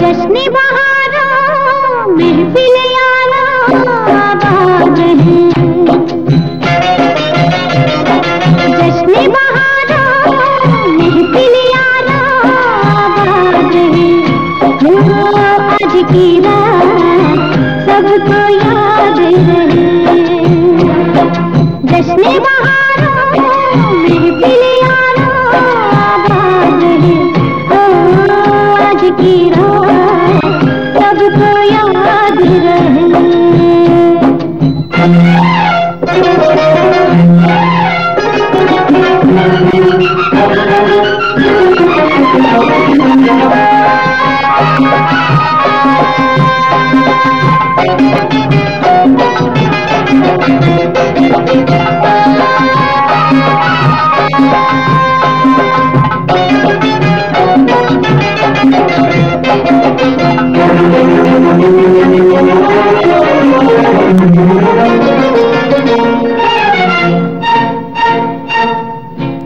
जश्न बहारों महफिल आना आबाद है, जश्न बहारों महफिल आना आबाद है। आज की रात सबको याद रहे, जश्न बहारों महफिल आना आबाद है। आज की रात सबको याद रहे।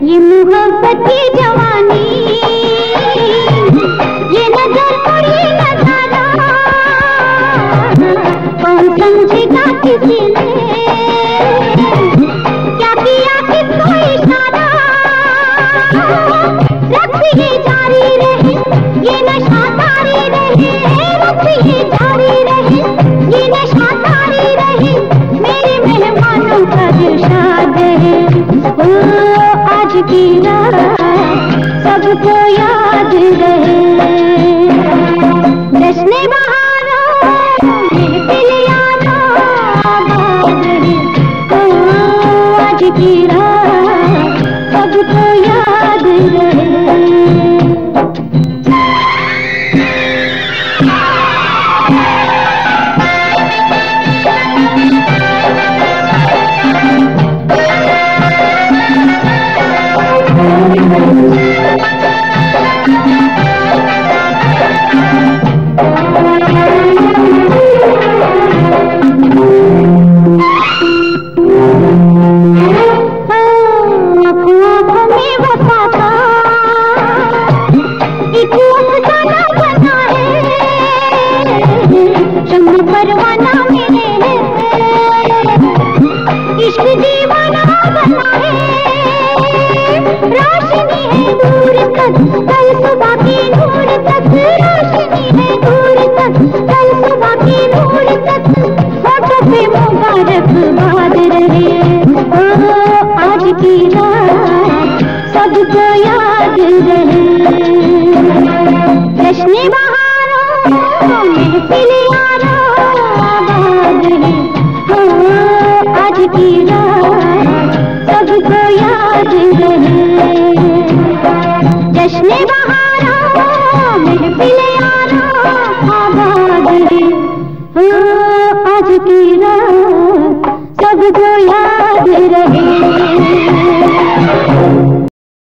ये मोहब्बत की जवानी, ये नजर और ये नजारा, कौन समझेगा किसी ने क्या किया किसको इशारा। रक्त ये जारी रहे, ये नशा तारी रहे, रक्त ये जारी रहे, ये नशा तारी रहे। मेरे मेहमानों का दिल शाद है। आज की रात सबको याद रहे, जश्न बहारों महफिल आना आबाद है। आज की रात सबको याद रहे। परवाना मेरे है, इश्क दीवाना बना है। रोशनी है दूर तक, कल सुबह की नूर तक, रोशनी है दूर तक, कल सुबह की नूर तक। फोटो पे मुबारकबाद रहे। आज की रात सबको याद रहे, जश्न